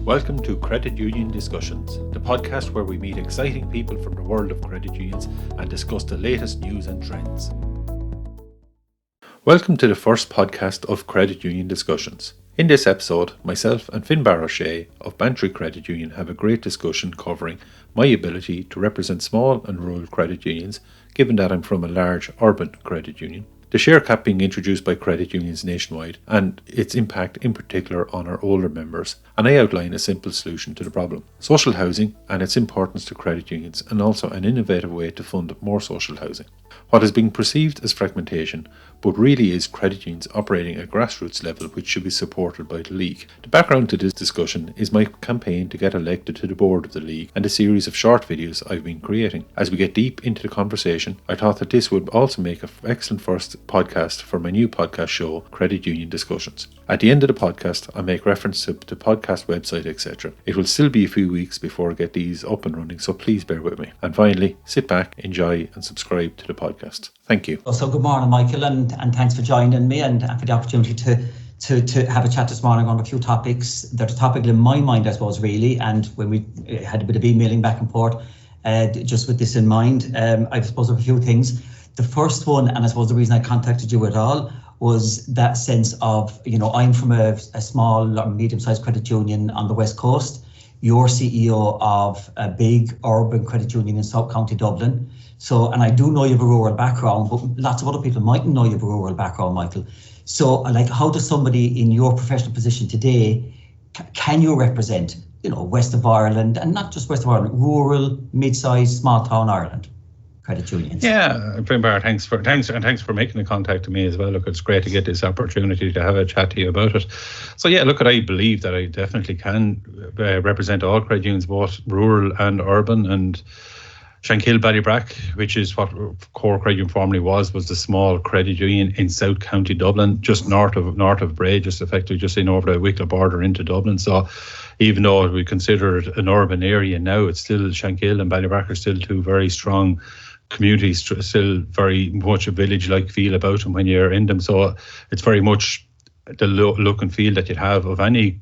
Welcome to Credit Union Discussions, the podcast where we meet exciting people from the world of credit unions and discuss the latest news and trends. Welcome to the first podcast of Credit Union Discussions. In this episode, myself and Finbarr of Bantry Credit Union have a great discussion covering my ability to represent small and rural credit unions, given that I'm from a large urban credit union, the share cap being introduced by credit unions nationwide and its impact in particular on our older members, and I outline a simple solution to the problem. Social housing and its importance to credit unions, and also an innovative way to fund more social housing. What is being perceived as fragmentation, but really is credit unions operating at grassroots level which should be supported by the League. The background to this discussion is my campaign to get elected to the board of the League and a series of short videos I've been creating. As we get deep into the conversation, I thought that this would also make an excellent first podcast for my new podcast show, Credit Union Discussions. At the end of the podcast, I make reference to the podcast website, etc. It will still be a few weeks before I get these up and running, so please bear with me. And finally, sit back, enjoy and subscribe to the podcast. Thank you. So good morning, Michael, and thanks for joining me and for the opportunity to have a chat this morning on a few topics that are topical in my mind, I suppose, really. And when we had a bit of emailing back and forth, just with this in mind, I suppose of a few things. The first one, and I suppose the reason I contacted you at all, was that sense of, I'm from a small or medium-sized credit union on the West Coast. You're CEO of a big urban credit union in South County Dublin. So, and I do know you have a rural background, but lots of other people mightn't know you have a rural background, Michael. So, how does somebody in your professional position today, can you represent, west of Ireland, and not just west of Ireland, rural, mid-sized, small town Ireland credit unions? Yeah, Finbarr, thanks for making the contact to me as well. Look, it's great to get this opportunity to have a chat to you about it. So yeah, look, I believe that I definitely can represent all credit unions, both rural and urban, and Shankill Ballybrack, which is what Core Credit Union formerly was the small credit union in South County Dublin, just north of Bray, just effectively just in over the Wicklow border into Dublin. So even though we consider it an urban area now, it's still Shankill and Ballybrack are still two very strong communities, still very much a village-like feel about them when you're in them. So it's very much the look and feel that you'd have of any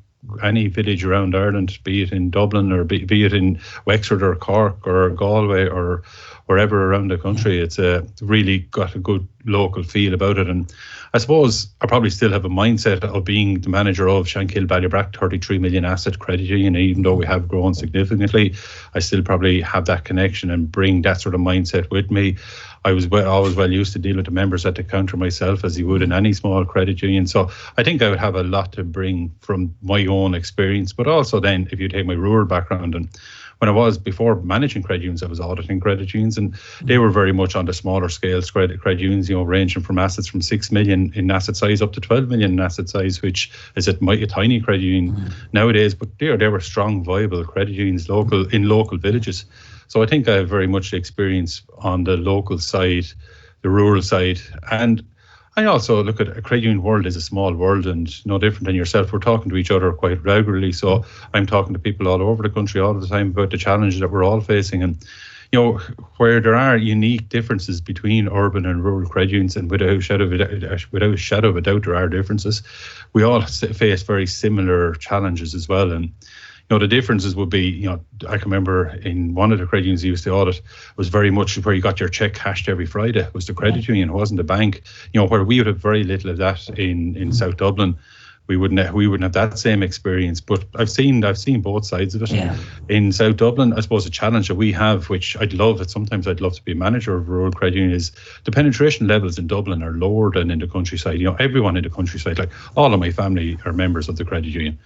village around Ireland, be it in Dublin or be it in Wexford or Cork or Galway or wherever around the country. It's really got a good local feel about it. And I suppose I probably still have a mindset of being the manager of Shankill Ballybrack, 33 million asset credit union. Even though we have grown significantly, I still probably have that connection and bring that sort of mindset with me. I was always well used to deal with the members at the counter myself, as you would in any small credit union. So I think I would have a lot to bring from my own experience, but also then if you take my rural background, and when I was before managing credit unions, I was auditing credit unions, and they were very much on the smaller scale credit unions, ranging from assets from 6 million in asset size up to 12 million in asset size, which is a tiny credit union nowadays, but they were strong, viable credit unions in local villages. So I think I have very much experience on the local side, the rural side. And I also look at a credit union world is a small world and no different than yourself. We're talking to each other quite regularly. So I'm talking to people all over the country all the time about the challenges that we're all facing. And, where there are unique differences between urban and rural credit unions, and without a shadow of a doubt, there are differences. We all face very similar challenges as well. And the differences would be, I can remember in one of the credit unions I used to audit was very much where you got your check cashed every Friday. It was the credit union, it wasn't the bank. Where we would have very little of that in South Dublin. We wouldn't have that same experience, but I've seen both sides of it. Yeah. In South Dublin, I suppose the challenge that we have, which sometimes I'd love to be a manager of a rural credit union, is the penetration levels in Dublin are lower than in the countryside. Everyone in the countryside, like all of my family are members of the credit union.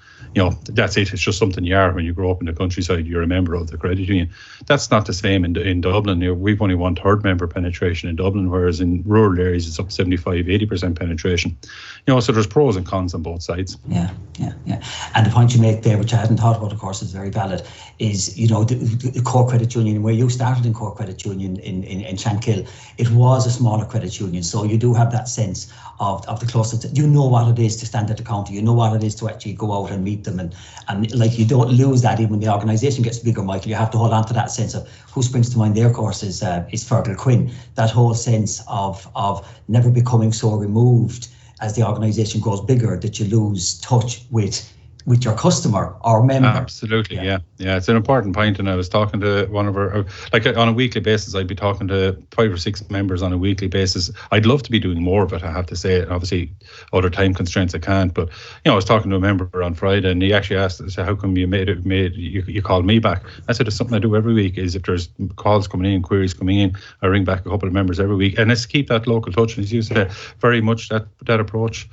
That's it. It's just something you are when you grow up in the countryside. You're a member of the credit union. That's not the same in Dublin. We've only 1/3 member penetration in Dublin, whereas in rural areas it's up 75-80% penetration. So there's pros and cons on both sides. Yeah. And the point you make there, which I hadn't thought about, of course, is very valid, is, the Core Credit Union, where you started in Core Credit Union in Shankill, it was a smaller credit union. So you do have that sense of the closeness. You know what it is to stand at the counter. You know what it is to actually go out and meet them. And like, you don't lose that even when the organisation gets bigger, Michael. You have to hold on to that sense of, who springs to mind there, of course, is Fergal Quinn. That whole sense of never becoming so removed as the organisation grows bigger that you lose touch with with your customer or member. Absolutely, yeah. It's an important point. And I was talking to one of our, like on a weekly basis, I'd be talking to 5 or 6 members on a weekly basis. I'd love to be doing more of it, I have to say. Obviously, other time constraints I can't. But I was talking to a member on Friday, and he actually asked, "How come you called me back?" I said, "It's something I do every week. Is if there's calls coming in, queries coming in, I ring back a couple of members every week, and it's to keep that local touch." And as you said, very much that approach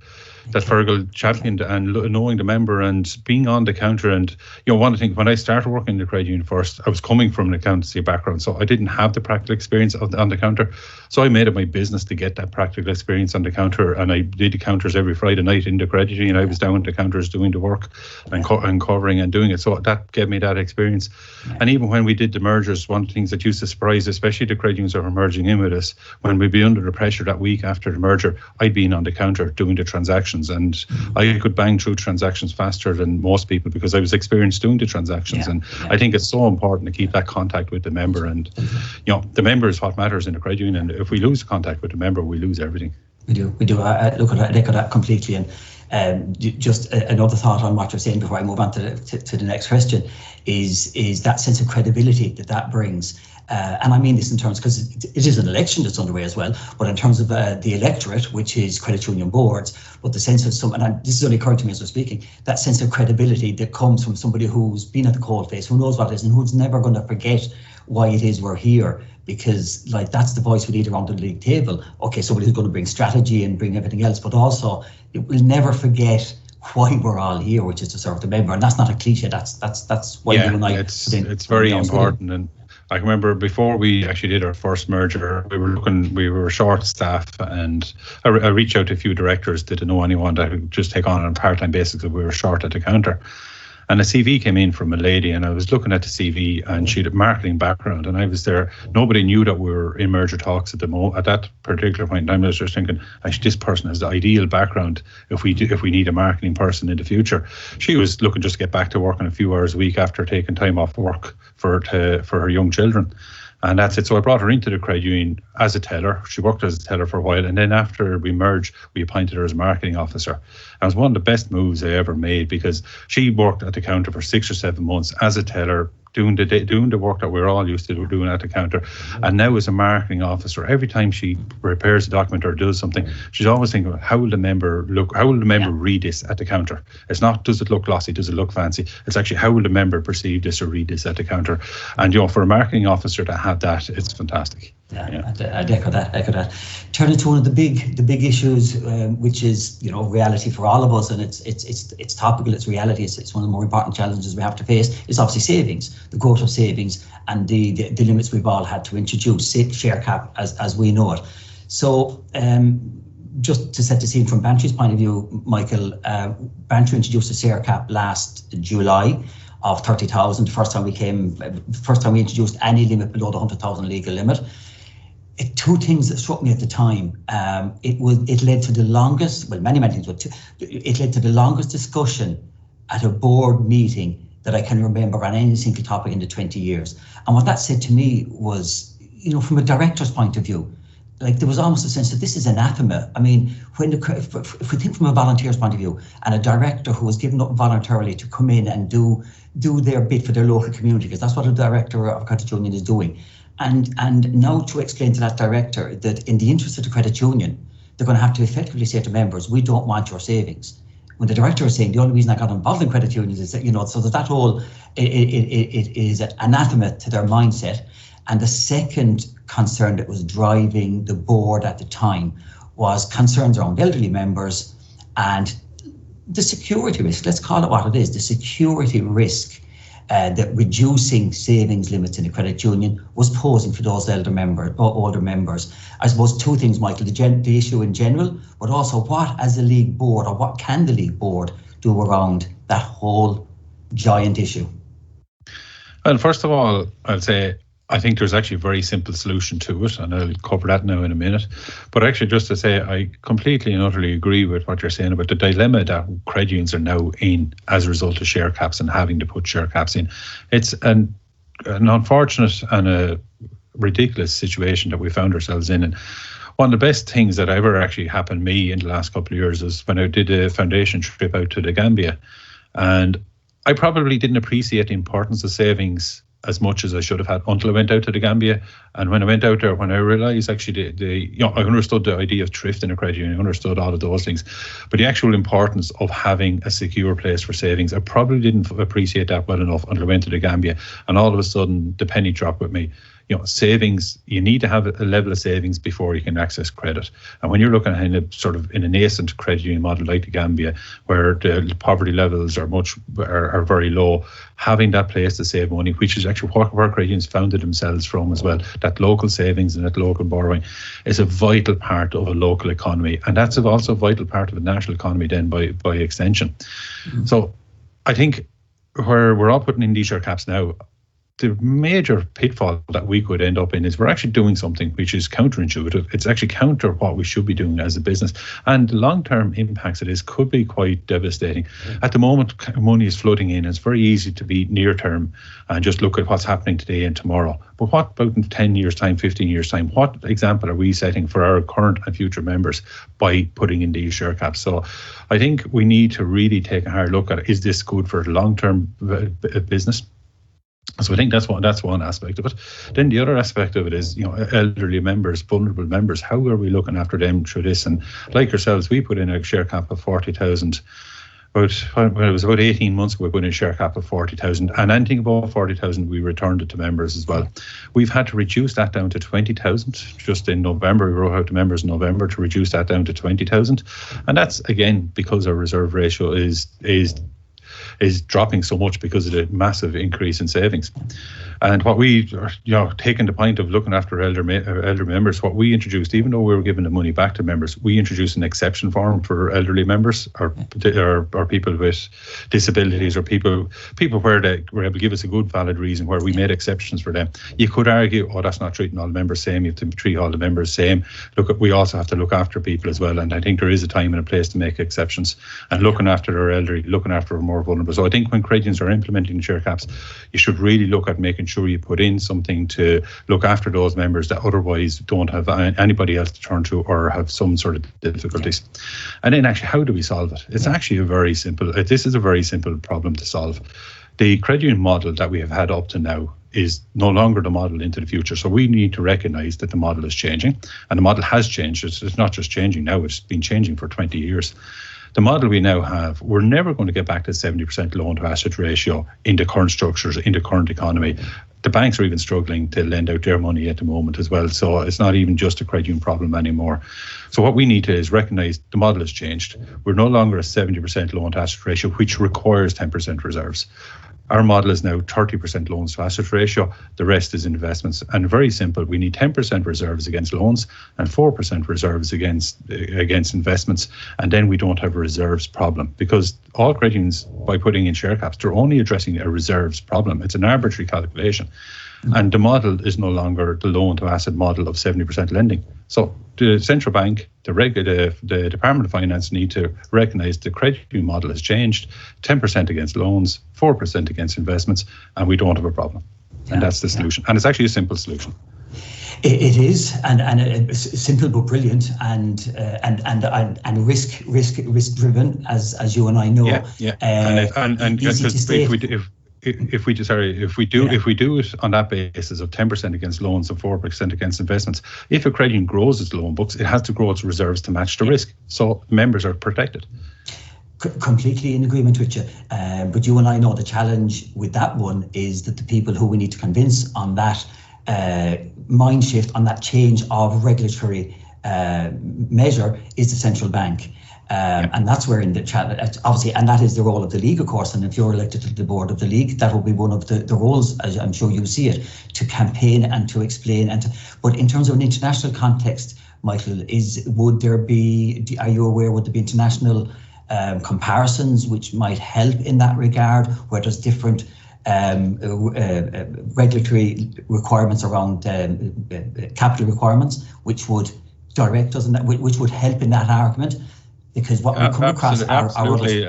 that Fergal championed, and knowing the member and being on the counter. And one of the things, when I started working in the credit union first, I was coming from an accountancy background, so I didn't have the practical experience on the counter. So I made it my business to get that practical experience on the counter, and I did the counters every Friday night in the credit union. I was down at the counters doing the work and covering and doing it. So that gave me that experience. And even when we did the mergers, one of the things that used to surprise, especially the credit unions that were merging in with us, when we'd be under the pressure that week after the merger, I'd be in on the counter doing the transactions, and I could bang through transactions faster than most people because I was experienced doing the transactions. I think it's so important to keep that contact with the member, and the member is what matters in a credit union, and if we lose contact with the member, we lose everything. We do. I echo that completely. And just another thought on what you're saying before I move on to the next question is that sense of credibility that brings. And I mean this in terms, because it is an election that's underway as well, but in terms of the electorate, which is credit union boards, but the sense of this is only occurring to me as we're speaking, that sense of credibility that comes from somebody who's been at the coalface, who knows what it is, and who's never going to forget why it is we're here, because that's the voice we need around the league table. Okay, somebody who's going to bring strategy and bring everything else, but also it will never forget why we're all here, which is to serve the member. And that's not a cliche. That's why you and I. It's very important. And I remember before we actually did our first merger, we were short staff, and I reached out to a few directors that didn't know anyone that would just take on a part-time basis because we were short at the counter. And a CV came in from a lady, and I was looking at the CV, and she had a marketing background, and I was there. Nobody knew that we were in merger talks at that particular point in time. I was just thinking, actually, this person has the ideal background if we need a marketing person in the future. She was looking just to get back to working a few hours a week after taking time off work for her young children. And that's it. So I brought her into the credit union as a teller. She worked as a teller for a while. And then after we merged, we appointed her as marketing officer. And it was one of the best moves I ever made, because she worked at the counter for 6 or 7 months as a teller, doing the work that we're all used to doing at the counter. And now as a marketing officer, every time she prepares a document or does something, she's always thinking, how will the member look? How will the member read this at the counter? It's not, does it look glossy? Does it look fancy? It's actually, how will the member perceive this or read this at the counter? And for a marketing officer to have that, it's fantastic. I'd echo that. Turning to one of the big issues, which is reality for all of us, and it's topical, it's reality. It's one of the more important challenges we have to face. Is obviously savings, the growth of savings, and the limits we've all had to introduce, share cap as we know it. So just to set the scene from Bantry's point of view, Michael, Bantry introduced a share cap last July of 30,000. First time we introduced any limit below the 100,000 legal limit. Two things that struck me at the time. It led to the longest, many things, but it led to the longest discussion at a board meeting that I can remember on any single topic in the 20 years. And what that said to me was, from a director's point of view, like there was almost a sense that this is anathema. I mean, if we think from a volunteer's point of view, and a director who was given up voluntarily to come in and do their bit for their local community, because that's what a director of a credit union is doing. And now to explain to that director that in the interest of the credit union, they're going to have to effectively say to members, we don't want your savings. When the director is saying the only reason I got involved in credit unions is that, so that whole, it is anathema to their mindset. And the second concern that was driving the board at the time was concerns around elderly members and the security risk. Let's call it what it is, the security risk that reducing savings limits in a credit union was posing for those older members. I suppose two things, Michael, the issue in general, but also what as a league board, or what can the league board do around that whole giant issue? Well, first of all, I'll say I think there's actually a very simple solution to it, and I'll cover that now in a minute. But actually, just to say, I completely and utterly agree with what you're saying about the dilemma that credit unions are now in as a result of share caps and having to put share caps in. It's an unfortunate and a ridiculous situation that we found ourselves in. And one of the best things that ever actually happened to me in the last couple of years is when I did a foundation trip out to the Gambia. And I probably didn't appreciate the importance of savings as much as I should have had until I went out to the Gambia. And when I went out there, when I realised actually I understood the idea of thrift in a credit union, I understood all of those things, but the actual importance of having a secure place for savings, I probably didn't appreciate that well enough until I went to the Gambia. And all of a sudden, the penny dropped with me. Savings, you need to have a level of savings before you can access credit. And when you're looking at in a nascent credit union model like the Gambia, where the poverty levels are very low, having that place to save money, which is actually where credit unions founded themselves from as well, that local savings and that local borrowing is a vital part of a local economy. And that's also a vital part of the national economy then by extension. Mm-hmm. So I think where we're all putting in these share caps now, the major pitfall that we could end up in is we're actually doing something which is counterintuitive. It's actually counter what we should be doing as a business. And the long-term impacts of this could be quite devastating. At the moment, money is flooding in. It's very easy to be near-term and just look at what's happening today and tomorrow. But what about in 10 years' time, 15 years' time? What example are we setting for our current and future members by putting in these share caps? So I think we need to really take a hard look at, is this good for long-term business? So I think that's one aspect of it. Then the other aspect of it is, elderly members, vulnerable members. How are we looking after them through this? And like yourselves, we put in a share cap of 40,000. It was about 18 months ago, we put in a share cap of 40,000, and anything above 40,000, we returned it to members as well. We've had to reduce that down to 20,000 just in November. We wrote out to members in November to reduce that down to 20,000, and that's again because our reserve ratio is dropping so much because of the massive increase in savings. And what we are, taking the point of looking after elder members, what we introduced, even though we were giving the money back to members, we introduced an exception form for elderly members or people with disabilities or people where they were able to give us a good valid reason where we made exceptions for them. You could argue, that's not treating all the members same. You have to treat all the members same. We also have to look after people as well. And I think there is a time and a place to make exceptions and looking after our elderly, looking after our more vulnerable. So I think when credit unions are implementing share caps, you should really look at making sure you put in something to look after those members that otherwise don't have anybody else to turn to or have some sort of difficulties. And then actually, how do we solve it? It's actually this is a very simple problem to solve. The credit union model that we have had up to now is no longer the model into the future. So we need to recognise that the model is changing, and the model has changed. It's not just changing now, it's been changing for 20 years. The model we now have, we're never going to get back to 70% loan to asset ratio in the current structures, in the current economy. The banks are even struggling to lend out their money at the moment as well. So it's not even just a credit union problem anymore. So what we need to is recognise the model has changed. We're no longer a 70% loan to asset ratio, which requires 10% reserves. Our model is now 30% loans to asset ratio. The rest is investments. And very simple, we need 10% reserves against loans and 4% reserves against investments. And then we don't have a reserves problem, because all credit unions, by putting in share caps, they're only addressing a reserves problem. It's an arbitrary calculation. And the model is no longer the loan to asset model of 70% lending. So the central bank, the Department of Finance need to recognise the credit union model has changed, 10% against loans, 4% against investments, and we don't have a problem. And that's the solution. And it's actually a simple solution. It is, and it's simple but brilliant, and risk driven, as you and I know. And if we do it on that basis of 10% against loans and 4% against investments, if a credit union grows its loan books, it has to grow its reserves to match the risk. So members are protected. Completely in agreement with you. But you and I know the challenge with that one is that the people who we need to convince on that mind shift, on that change of regulatory measure, is the central bank. And that's where in the chat, obviously, and that is the role of the league, of course. And if you're elected to the board of the league, that will be one of the roles, as I'm sure you see it, to campaign and to explain. But in terms of an international context, Michael, would there be international comparisons which might help in that regard, where there's different regulatory requirements around capital requirements, which would direct us, which would help in that argument? Because what we come across absolutely.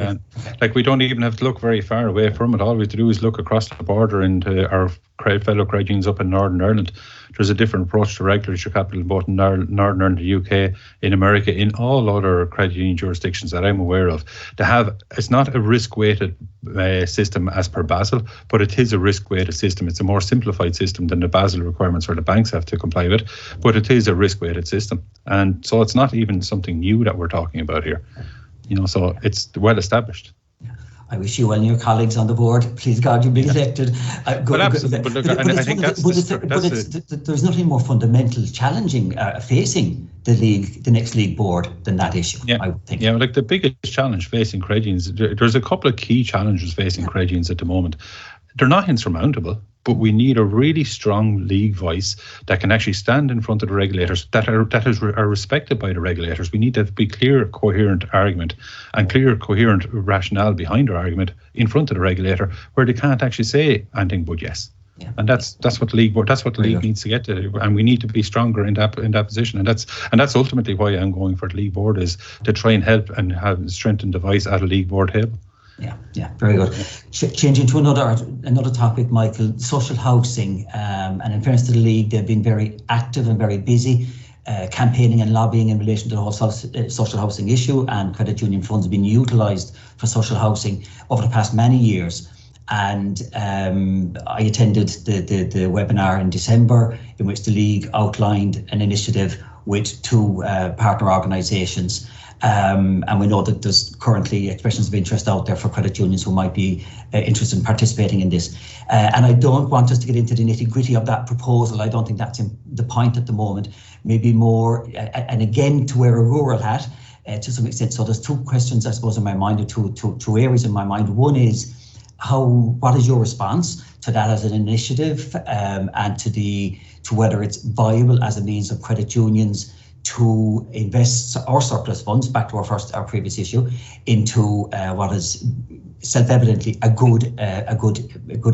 Like, we don't even have to look very far away from it. All we have to do is look across the border into our fellow credit unions up in Northern Ireland. There's a different approach to regulatory capital both in Northern Ireland, the UK, in America, in all other credit union jurisdictions that I'm aware of. It's not a risk-weighted system as per Basel, but it is a risk-weighted system. It's a more simplified system than the Basel requirements where the banks have to comply with, but it is a risk-weighted system. And so it's not even something new that we're talking about here. So it's well established. I wish you and your colleagues on the board, please God, you've been elected. There's nothing more fundamental, challenging, facing the next league board than that issue, I would think. Yeah, the biggest challenge facing credit unions, there's a couple of key challenges facing credit unions at the moment. They're not insurmountable, but we need a really strong league voice that can actually stand in front of the regulators, that are respected by the regulators. We need to be clear, coherent argument and clear, coherent rationale behind our argument in front of the regulator, where they can't actually say anything but yes. Yeah. And that's what the league needs to get to, and we need to be stronger in that position. And that's ultimately why I'm going for the league board, is to try and help and have strengthen the voice at a league board table. Yeah, very good. Changing to another topic, Michael, social housing. And in fairness to the league, they've been very active and very busy campaigning and lobbying in relation to the whole social housing issue, and credit union funds have been utilised for social housing over the past many years. And I attended the webinar in December, in which the league outlined an initiative with two partner organisations. And we know that there's currently expressions of interest out there for credit unions who might be interested in participating in this. And I don't want us to get into the nitty-gritty of that proposal. I don't think that's the point at the moment. Maybe more, and again, to wear a rural hat to some extent. So there's two questions, I suppose, in my mind, or two areas in my mind. One is, what is your response to that as an initiative, and to whether it's viable as a means of credit unions to invest our surplus funds, back to our previous issue, into what is self-evidently a good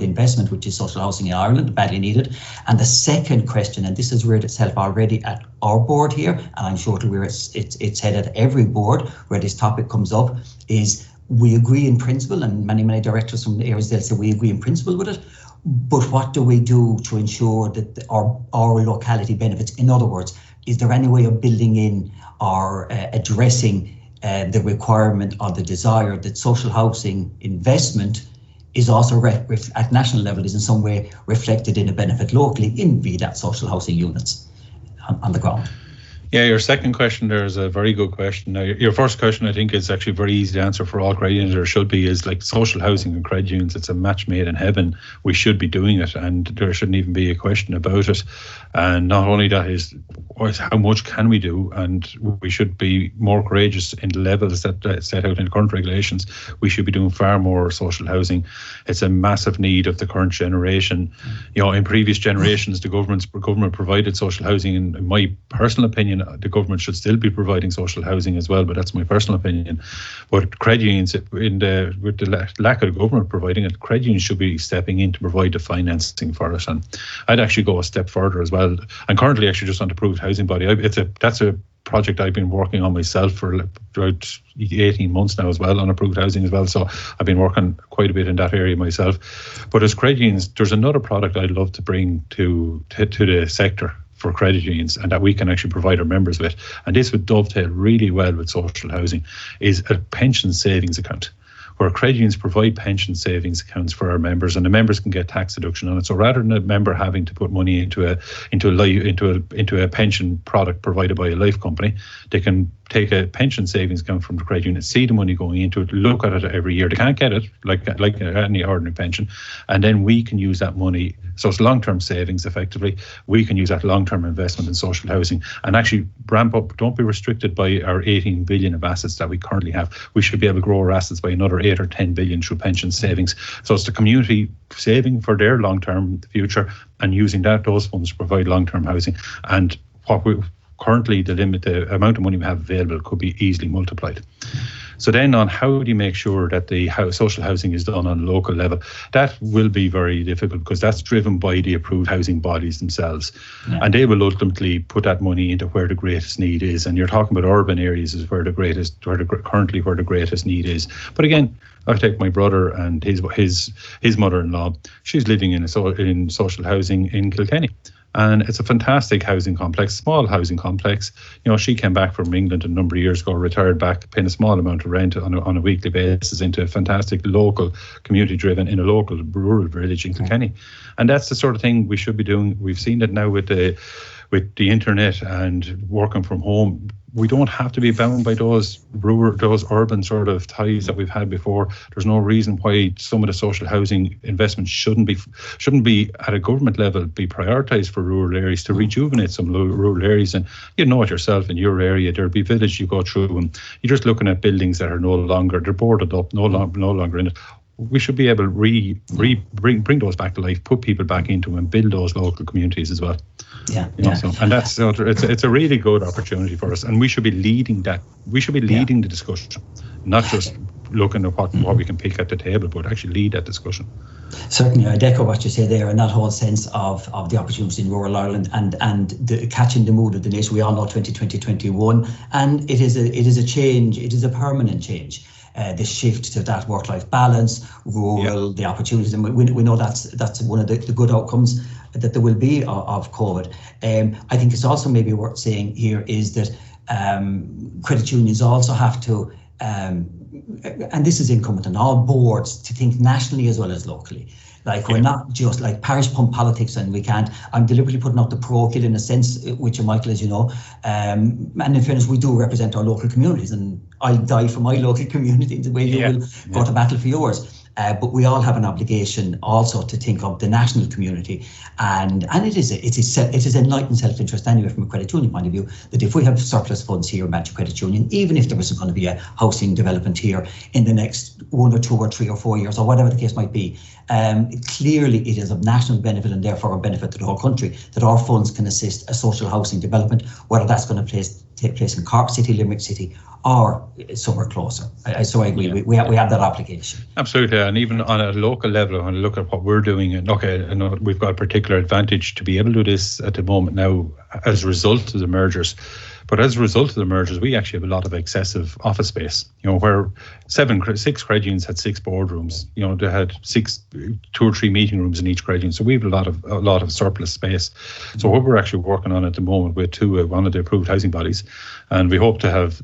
investment, which is social housing in Ireland, badly needed. And the second question, and this has reared itself already at our board here, and I'm sure it'll rear its head at every board where this topic comes up, is we agree in principle, and many directors from the areas, they'll say we agree in principle with it, but what do we do to ensure that our locality benefits? In other words, is there any way of building in or addressing the requirement or the desire that social housing investment is also at national level, is in some way reflected in a benefit locally in that social housing units on the ground? Yeah, your second question there is a very good question. Now, your first question, I think, is actually very easy to answer for all credit unions, or should be, is like social housing and credit unions. It's a match made in heaven. We should be doing it, and there shouldn't even be a question about it. And not only that is how much can we do, and we should be more courageous in the levels that set out in the current regulations. We should be doing far more social housing. It's a massive need of the current generation. In previous generations, the government provided social housing. In my personal opinion, the government should still be providing social housing as well, but that's my personal opinion. But credit unions, with the lack of the government providing it, credit unions should be stepping in to provide the financing for it. And I'd actually go a step further as well. And currently, actually, just on the approved housing body, that's a project I've been working on myself for about 18 months now as well, on approved housing as well. So I've been working quite a bit in that area myself. But as credit unions, there's another product I'd love to bring to the sector for credit unions, and that we can actually provide our members with, and this would dovetail really well with social housing, is a pension savings account, where credit unions provide pension savings accounts for our members, and the members can get tax deduction on it. So rather than a member having to put money into a pension product provided by a life company, they can take a pension savings account from the credit union, see the money going into it, look at it every year. They can't get it like any ordinary pension, and then we can use that money. So it's long-term savings, effectively. We can use that long-term investment in social housing and actually ramp up. Don't be restricted by our 18 billion of assets that we currently have. We should be able to grow our assets by another 8 or 10 billion through pension savings. So it's the community saving for their long-term future and using those funds to provide long-term housing. And what we currently, the amount of money we have available could be easily multiplied. So then on how do you make sure that the social housing is done on a local level? That will be very difficult because that's driven by the approved housing bodies themselves. Yeah. And they will ultimately put that money into where the greatest need is. And you're talking about urban areas is where the greatest need is. But again, I take my brother and his mother-in-law. She's living in social housing in Kilkenny. And it's a fantastic housing complex, small housing complex. She came back from England a number of years ago, retired back, paying a small amount of rent on a weekly basis into a fantastic local, community-driven, in a local rural village in Kilkenny. And that's the sort of thing we should be doing. We've seen it now with the internet and working from home. We don't have to be bound by those urban sort of ties that we've had before. There's no reason why some of the social housing investments shouldn't be at a government level be prioritised for rural areas to rejuvenate some rural areas. And you know it yourself in your area, there'll be villages you go through and you're just looking at buildings that are they're boarded up, no longer in it. We should be able to bring those back to life, put people back into them, and build those local communities as well. And that's it's a really good opportunity for us, and we should be leading that. We should be leading the discussion, not just looking at what we can pick at the table, but actually lead that discussion. Certainly, I'd echo what you say there, and that whole sense of the opportunity in rural Ireland and the catching the mood of the nation. We all know 2020-2021, and it is a change. It is a permanent change. The shift to that work-life balance, rural, the opportunities, and we know that's one of the good outcomes that there will be of COVID. I think it's also maybe worth saying here is that credit unions also have to, and this is incumbent on all boards, to think nationally as well as locally. Like we're not just like parish pump politics, and we can't. I'm deliberately putting up the parochial in a sense, which Michael, as you know, and in fairness, we do represent our local communities, and I'll die for my local community the way you will go to battle for yours. But we all have an obligation also to think of the national community, and it is enlightened self-interest anyway from a credit union point of view, that if we have surplus funds here at Manchester Credit Union, even if there was going to be a housing development here in the next 1 or 2 or 3 or 4 years or whatever the case might be, clearly it is of national benefit and therefore a benefit to the whole country that our funds can assist a social housing development, whether that's going to take place in Cork City, Limerick City, or somewhere closer. So I agree, we have that obligation. Absolutely, and even on a local level, when I look at what we're doing, and I know we've got a particular advantage to be able to do this at the moment now as a result of the mergers. But as a result of the mergers, we actually have a lot of excessive office space. Where 6 credit unions had 6 boardrooms. They had 2 or 3 meeting rooms in each credit union. So we have a lot of surplus space. So what we're actually working on at the moment with one of the approved housing bodies, and we hope to have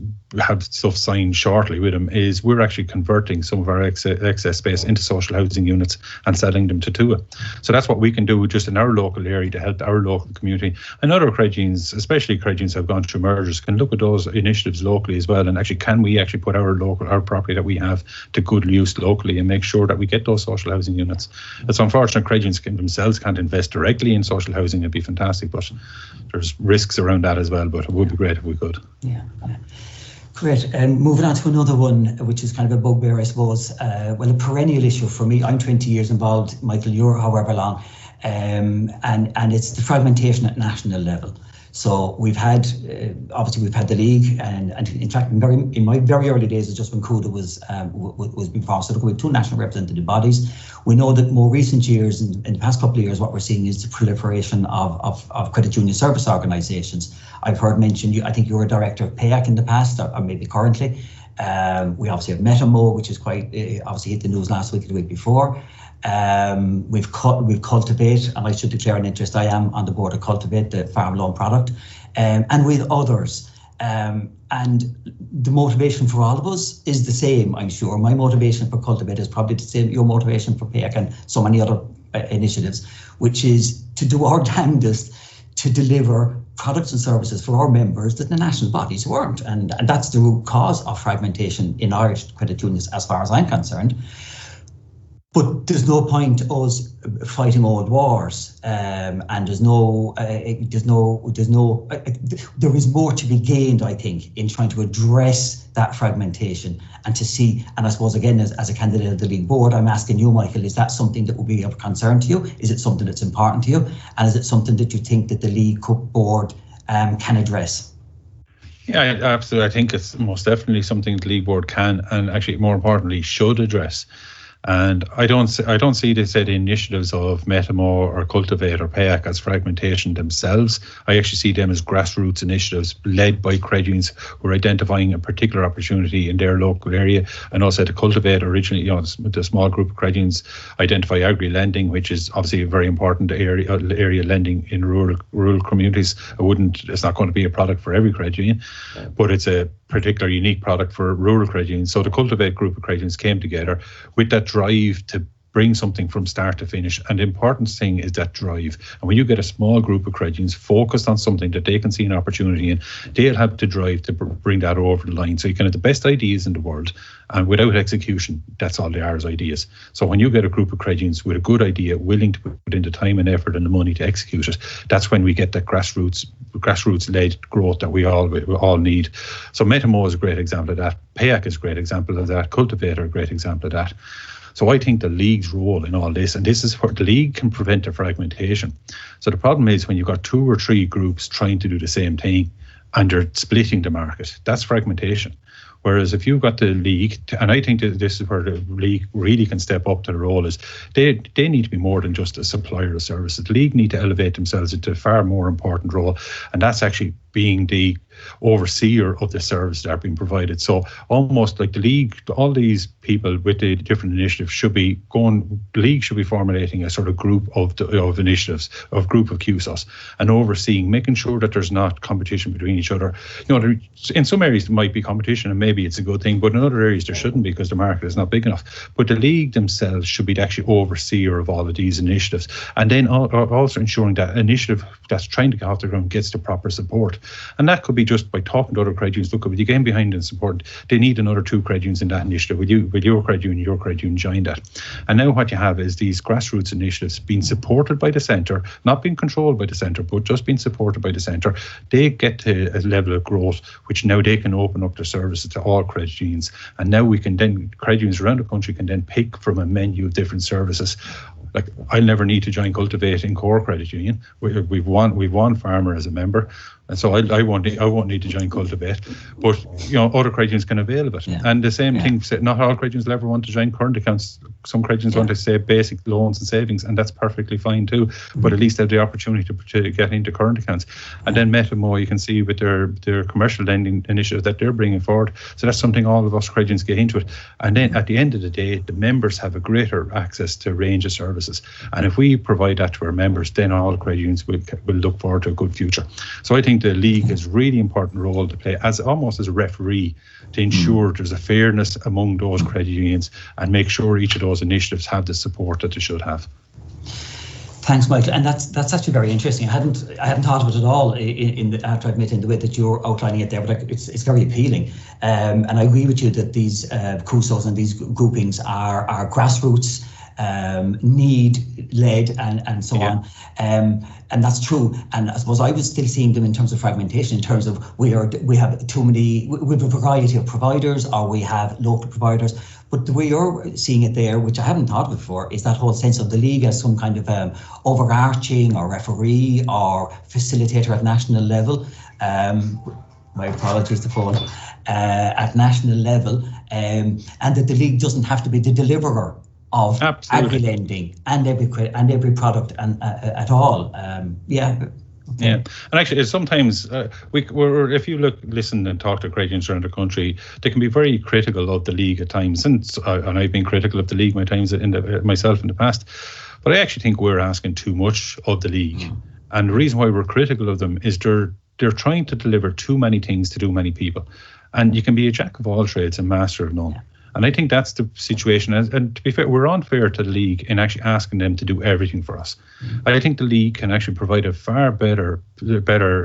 stuff signed shortly with them, is we're actually converting some of our excess space into social housing units and selling them to TUA. So that's what we can do just in our local area to help our local community. And other credit unions, especially credit unions that have gone through mergers, can look at those initiatives locally as well, and actually can we actually put our property that we have to good use locally and make sure that we get those social housing units. It's unfortunate credit unions themselves can't invest directly in social housing. It'd be fantastic, but there's risks around that as well, but it would be great if we could. Great. And moving on to another one, which is kind of a bugbear, I suppose. A perennial issue for me. I'm 20 years involved. Michael, you're however long. And it's the fragmentation at national level. So we've had, obviously we've had the league, and in fact, in my very early days, just when CUDA was being formed, so we had 2 national representative bodies. We know that more recent years, in the past couple of years, what we're seeing is the proliferation of credit union service organisations. I've heard mentioned, I think you were a director of PAYAC in the past, or maybe currently. We obviously have Metamo, which is quite obviously hit the news last week or the week before. We've Cultivate, and I should declare an interest. I am on the board of Cultivate, the farm loan product, and with others. And the motivation for all of us is the same, I'm sure. My motivation for Cultivate is probably the same, your motivation for PAYAC and so many other initiatives, which is to do our damnedest to deliver products and services for our members that the national bodies weren't. And that's the root cause of fragmentation in Irish credit unions, as far as I'm concerned. But there's no point us fighting old wars, and there is more to be gained, I think, in trying to address that fragmentation and to see. And I suppose again, as a candidate of the league board, I'm asking you, Michael, is that something that will be of concern to you? Is it something that's important to you? And is it something that you think that the league board can address? Yeah, absolutely. I think it's most definitely something the League Board can, and actually more importantly should address. And I don't see the initiatives of Metamo or Cultivate or PAYAC as fragmentation themselves. I actually see them as grassroots initiatives led by credit unions who are identifying a particular opportunity in their local area. And also to Cultivate originally, the small group of credit unions identify agri-lending, which is obviously a very important area lending in rural communities. It's not going to be a product for every credit union, but it's a particular unique product for rural credit unions. So the Cultivate group of credit unions came together with that drive to bring something from start to finish. And the important thing is that drive. And when you get a small group of credit unions focused on something that they can see an opportunity in, they'll have to drive to bring that over the line. So you can have the best ideas in the world, and without execution, that's all they are, is ideas. So when you get a group of credit unions with a good idea, willing to put in the time and effort and the money to execute it, that's when we get that grassroots-led growth that we all need. So Metamo is a great example of that. PAYAC is a great example of that. Cultivator a great example of that. So I think the League's role in all this, and this is where the League can prevent the fragmentation. So the problem is when you've got 2 or 3 groups trying to do the same thing and they're splitting the market, that's fragmentation. Whereas if you've got the League, and I think that this is where the League really can step up to the role, is they need to be more than just a supplier of services. The League need to elevate themselves into a far more important role, and that's actually being the overseer of the service that are being provided. So almost like the League, all these people with the different initiatives should be the League should be formulating a sort of group of initiatives, of group of QSOs, and overseeing, making sure that there's not competition between each other. In some areas there might be competition and maybe it's a good thing, but in other areas there shouldn't, because the market is not big enough. But the League themselves should be the actual overseer of all of these initiatives, and then also ensuring that initiative that's trying to get off the ground gets the proper support. And that could be just by talking to other credit unions. Look, with you getting behind and support, they need another 2 credit unions in that initiative. With your credit union join that. And now what you have is these grassroots initiatives being supported by the centre, not being controlled by the centre, but just being supported by the centre. They get to a level of growth which now they can open up their services to all credit unions. And now credit unions around the country can then pick from a menu of different services. Like, I'll never need to join Cultivate in Core Credit Union. We've one farmer as a member, and so I won't need to join Cultivate. But other credit unions can avail of it. Yeah. And the same thing. Not all credit unions will ever want to join current accounts. Some credit unions want to say basic loans and savings, and that's perfectly fine too. Mm-hmm. But at least they have the opportunity to get into current accounts. And then Metamo, you can see with their commercial lending initiative that they're bringing forward. So that's something all of us credit unions get into it. And then at the end of the day, the members have a greater access to a range of services. And if we provide that to our members, then all credit unions will look forward to a good future. So I think the League has a really important role to play almost as a referee to ensure there's a fairness among those credit unions and make sure each of those initiatives have the support that they should have. Thanks, Michael. And that's actually very interesting. I hadn't thought of it at all after I admit in the way that you're outlining it there, but it's very appealing. And I agree with you that these CUSOs and these groupings are grassroots, need-led and so on. And that's true. And I suppose I was still seeing them in terms of fragmentation, in terms of we have a variety of providers, or we have local providers. But the way you're seeing it there, which I haven't thought of before, is that whole sense of the League as some kind of overarching or referee or facilitator at national level. My apologies to phone. At national level, and that the League doesn't have to be the deliverer of agri-lending and every product and at all. Yeah, and actually, sometimes if you listen and talk to credit unions around the country, they can be very critical of the League at times, and I've been critical of the League myself in the past. But I actually think we're asking too much of the League, and the reason why we're critical of them is they're trying to deliver too many things to too many people, and you can be a jack of all trades and master of none. Yeah. And I think that's the situation. And to be fair, we're unfair to the League in actually asking them to do everything for us. I think the League can actually provide a far better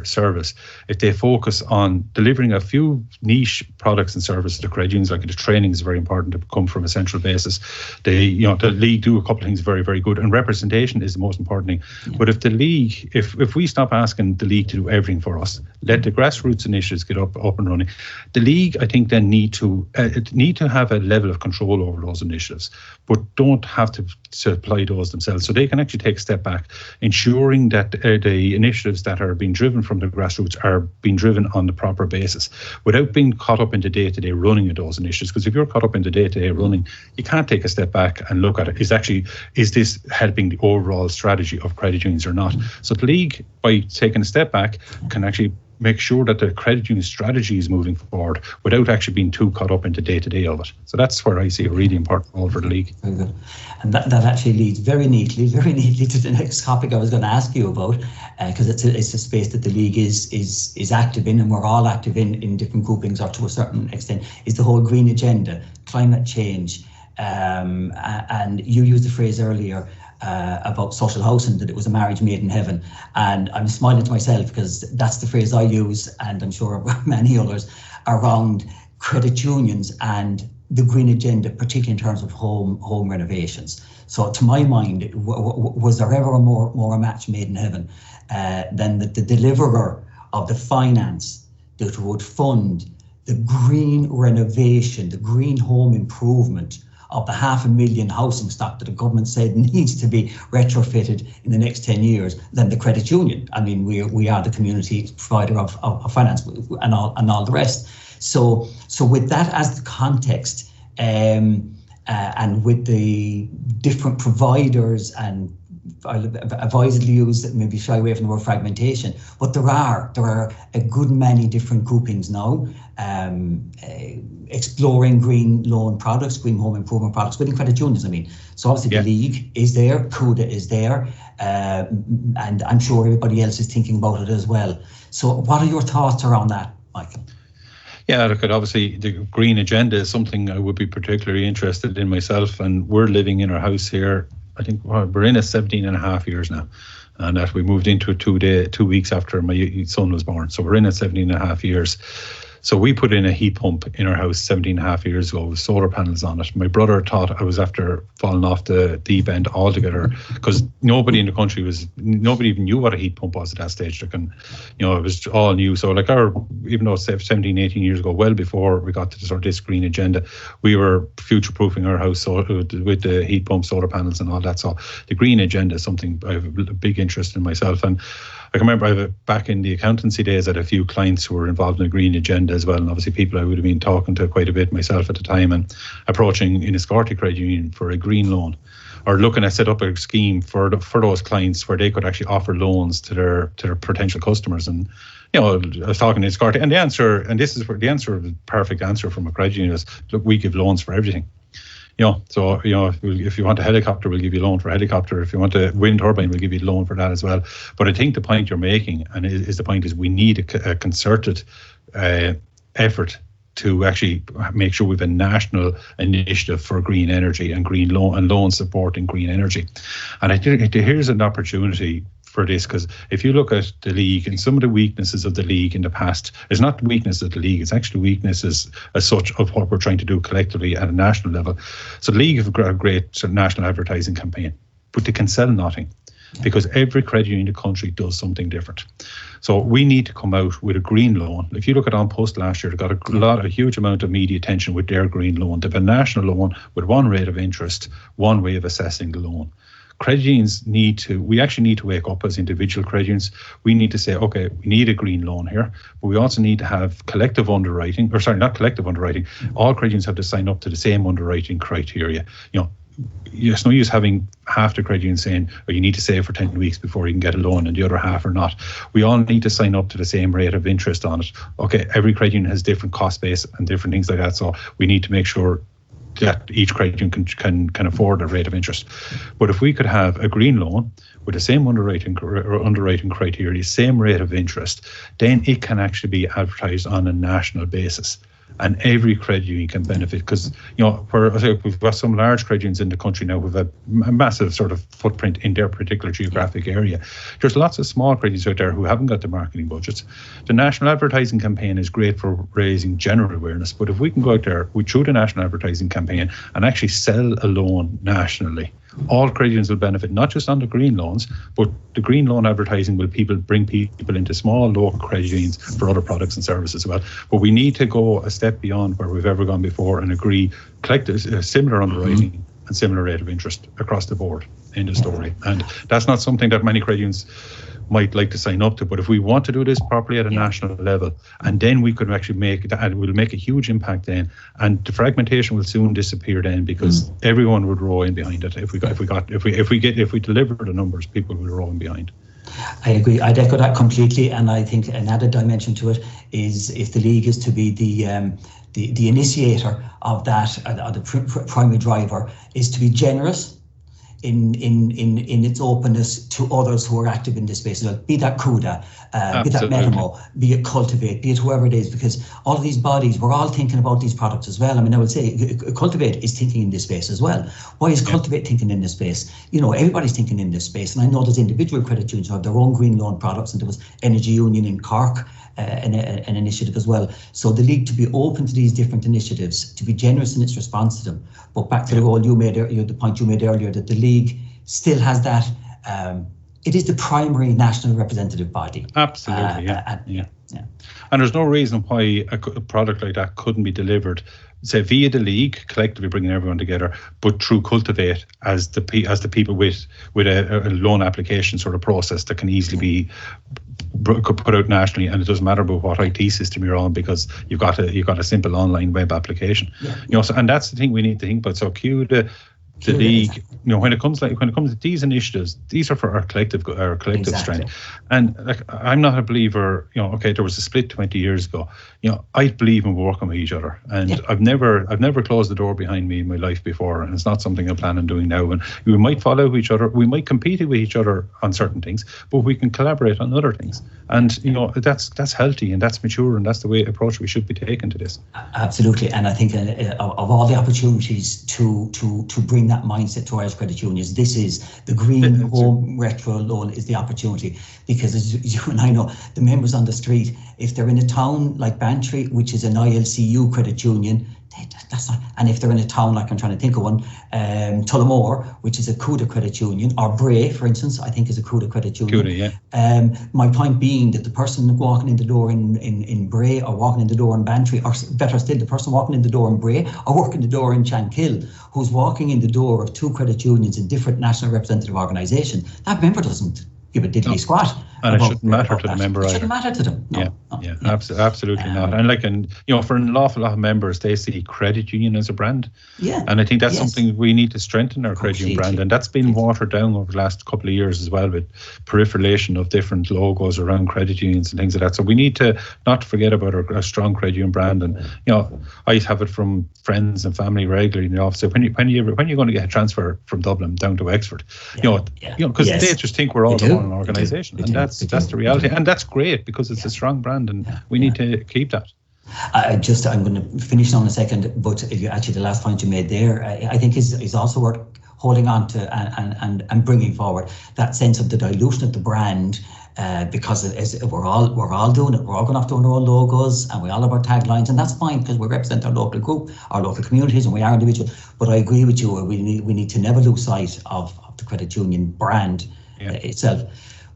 service if they focus on delivering a few niche products and services to credit unions. Like the training is very important to come from a central basis. The League do a couple of things very, very good, and representation is the most important thing. Yeah. But if the League, if we stop asking the League to do everything for us, let the grassroots initiatives get up and running, the League, I think, then need to have a level of control over those initiatives, but don't have to supply those themselves. So they can actually take a step back, ensuring that the initiatives that are being driven from the grassroots are being driven on the proper basis, without being caught up in the day-to-day running of those initiatives. Because if you're caught up in the day-to-day running, you can't take a step back and look at it. Is this helping the overall strategy of credit unions or not? So the league, by taking a step back, can actually make sure that the credit union strategy is moving forward without actually being too caught up into day-to-day of it. So that's where I see a really important role for the league. Very good. And that actually leads very neatly to the next topic I was going to ask you about, because it's a space that the league is active in, and we're all active in different groupings, or to a certain extent, is the whole green agenda, climate change. And you used the phrase earlier about social housing, that it was a marriage made in heaven. And I'm smiling to myself because that's the phrase I use, and I'm sure many others, around credit unions and the green agenda, particularly in terms of home renovations. So to my mind, was there ever more a match made in heaven than the deliverer of the finance that would fund the green renovation, the green home improvement of the 500,000 housing stock that the government said needs to be retrofitted in the next 10 years, than the credit union. I mean, we are the community provider of finance and all the rest. So with that as the context, and with the different providers, and I'll advisedly use that, maybe shy away from the word fragmentation, but there are a good many different groupings now exploring green loan products, green home improvement products within credit unions. I mean, so obviously the league is there, CUDA is there, and I'm sure everybody else is thinking about it as well. So what are your thoughts around that, Michael? Yeah, look, obviously the green agenda is something I would be particularly interested in myself, and we're living in our house here. I think we're in it 17 and a half years now, and that we moved into it 2 weeks after my son was born. So we're in it 17 and a half years. So we put in a heat pump in our house 17 and a half years ago with solar panels on it. My brother thought I was after falling off the deep end altogether, because nobody in the country nobody even knew what a heat pump was at that stage. It was all new. So even though 17, 18 years ago, well before we got to the sort of this green agenda, we were future-proofing our house with the heat pump, solar panels and all that. So the green agenda is something I have a big interest in myself. And I can remember back in the accountancy days, I had a few clients who were involved in the green agenda as well, and obviously people I would have been talking to quite a bit myself at the time, and approaching Enniscorthy Credit Union for a green loan, or looking at set up a scheme for those clients where they could actually offer loans to their potential customers. And I was talking to Enniscorthy, and the answer, and this is the answer, the perfect answer from a credit union is, look, we give loans for everything. If you want a helicopter, we'll give you a loan for a helicopter. If you want a wind turbine, we'll give you a loan for that as well. But I think the point you're making, and the point is, we need a concerted effort to actually make sure we have a national initiative for green energy and green loan support in green energy. And I think here's an opportunity for this, because if you look at the league and some of the weaknesses of the league in the past, it's not weakness of the league, it's actually weaknesses as such of what we're trying to do collectively at a national level. So the league have a great sort of national advertising campaign, but they can sell nothing, because every credit union in the country does something different. So we need to come out with a green loan. If you look at On Post last year, they got a huge amount of media attention with their green loan. They have a national loan with one rate of interest, one way of assessing the loan. Credit unions we actually need to wake up as individual credit unions. We need to say, okay, we need a green loan here, but we also need to have collective underwriting, not collective underwriting. All credit unions have to sign up to the same underwriting criteria. It's no use having half the credit union saying, you need to save for 10 weeks before you can get a loan, and the other half are not. We all need to sign up to the same rate of interest on it. Okay, every credit union has different cost base and different things like that, so we need to make sure that each credit union can afford a rate of interest. But if we could have a green loan with the same underwriting criteria, same rate of interest, then it can actually be advertised on a national basis, and every credit union can benefit. Because we've got some large credit unions in the country now with a massive sort of footprint in their particular geographic area. There's lots of small credit unions out there who haven't got the marketing budgets. The national advertising campaign is great for raising general awareness, but if we can go out there through the national advertising campaign and actually sell a loan nationally, all credit unions will benefit, not just on the green loans, but the green loan advertising will bring people into small local credit unions for other products and services as well. But we need to go a step beyond where we've ever gone before and agree collective similar underwriting and similar rate of interest across the board in the story. And that's not something that many credit unions might like to sign up to, but if we want to do this properly at a national level, and then we could actually make that, and we'll make a huge impact then, and the fragmentation will soon disappear then, because everyone would row in behind it. If we deliver the numbers, people will row in behind. I agree. I'd echo that completely, and I think an added dimension to it is if the league is to be the initiator of that, the primary driver, is to be generous in its openness to others who are active in this space. Be that CUDA, be that Metamo, be it Cultivate, be it whoever it is, because all of these bodies, we're all thinking about these products as well. I mean, I would say Cultivate is thinking in this space as well. Why is Cultivate thinking in this space? You know, everybody's thinking in this space. And I know there's individual credit unions who have their own green loan products, and there was Energy Union in Cork, an initiative as well. So the league to be open to these different initiatives, to be generous in its response to them. But back to the point you made earlier, that the league still has that. It is the primary national representative body. Absolutely, And there's no reason why a product like that couldn't be delivered, say, via the league, collectively bringing everyone together, but through Cultivate as the people with a loan application sort of process that can easily be put out nationally, and it doesn't matter about what IT system you're on, because you've got a simple online web application. And that's the thing we need to think about. So CUDA, the league, when it comes to these initiatives, these are for our collective strength. And I'm not a believer, there was a split 20 years ago. I believe in working with each other, and I've never closed the door behind me in my life before, and it's not something I plan on doing now. And we might follow each other, we might compete with each other on certain things, but we can collaborate on other things. And that's healthy, and that's mature, and that's the approach we should be taking to this. Absolutely. And I think of all the opportunities to bring that mindset to Irish credit unions, this is the green home retro loan is the opportunity, because as you and I know, the members on the street, if they're in a town like Bantry, which is an ILCU credit union, that's not, and if they're in a town like, I'm trying to think of one, Tullamore, which is a CUDA credit union, or Bray, for instance, I think is a CUDA credit union. My point being that the person walking in the door in Bray, or walking in the door in Bantry, or better still, the person walking in the door in Bray or walking in the door in Shankill, who's walking in the door of two credit unions in different national representative organisations, that member doesn't give a diddly squat. And it shouldn't matter to the member either. It shouldn't matter to them. Absolutely not. And for an awful lot of members, they see credit union as a brand. And I think that's something we need to strengthen our credit union brand. And that's been watered down over the last couple of years as well, with proliferation of different logos around credit unions and things like that. So we need to not forget about our strong credit union brand. And I have it from friends and family regularly in the office. So when you're going to get a transfer from Dublin down to Wexford, because they just think we're all one organisation, and that's the reality, and that's great, because it's a strong brand, and we need to keep that. I'm going to finish on in a second, but actually the last point you made there, I think is also worth holding on to and bringing forward that sense of the dilution of the brand, because we're all doing it. We're all going off doing our own logos, and we all have our taglines, and that's fine, because we represent our local group, our local communities, and we are individual. But I agree with you. We need to never lose sight of the credit union brand itself.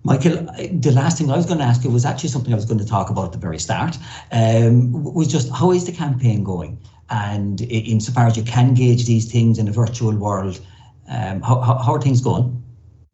Michael, the last thing I was going to ask you was actually something I was going to talk about at the very start, was just how is the campaign going? And insofar as you can gauge these things in a virtual world, how are things going?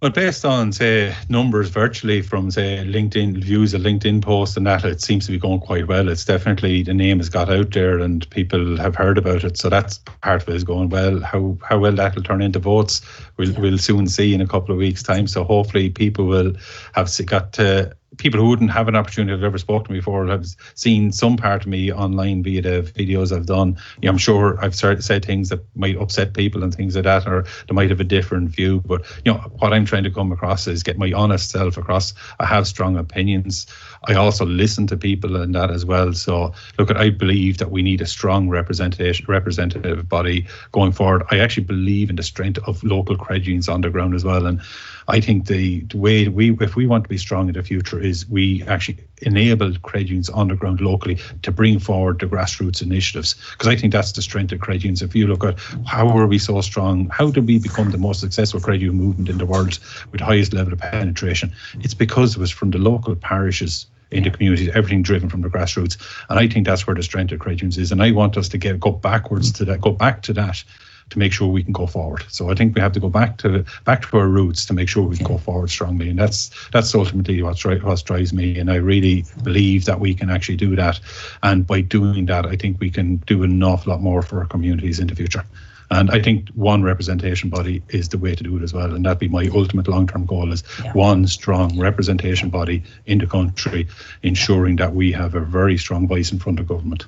Well, based on, say, numbers virtually from, say, LinkedIn views, a LinkedIn post and that, it seems to be going quite well. It's definitely, the name has got out there and people have heard about it. So that's part of it is going well. How well that will turn into votes, we'll soon see in a couple of weeks' time. So hopefully people will have got to... People who wouldn't have an opportunity to have ever spoken to me before have seen some part of me online via the videos I've done. I'm sure I've said things that might upset people and things like that, or they might have a different view. But what I'm trying to come across is get my honest self across. I have strong opinions. I also listen to people and that as well. So look, I believe that we need a strong representative body going forward. I actually believe in the strength of local credit unions on the ground as well. And I think the way if we want to be strong in the future, is we actually enabled credit unions on the ground locally to bring forward the grassroots initiatives, because I think that's the strength of credit unions. If you look at how were we so strong, how did we become the most successful credit union movement in the world with the highest level of penetration, it's because it was from the local parishes in the communities, everything driven from the grassroots. And I think that's where the strength of credit unions is. And I want us to go back to that to make sure we can go forward. So I think we have to go back to our roots to make sure we can go forward strongly. And that's ultimately what drives me. And I really believe that we can actually do that. And by doing that, I think we can do an awful lot more for our communities in the future. And I think one representation body is the way to do it as well. And that'd be my ultimate long-term goal, is one strong representation body in the country, ensuring that we have a very strong voice in front of government.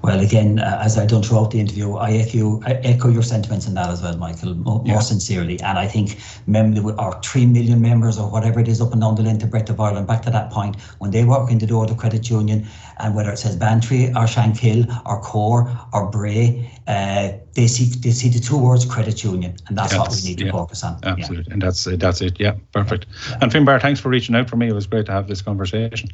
Well, again, as I've done throughout the interview, I echo your sentiments in that as well, Michael, more sincerely. And I think our 3 million members, or whatever it is, up and down the length and breadth of Ireland, back to that point, when they walk in the door of the credit union, and whether it says Bantry or Shankill or Core or Bray, they see the two words credit union, and that's what we need to focus on. Absolutely, and that's it. Yeah, perfect. And Finbarr, thanks for reaching out for me. It was great to have this conversation.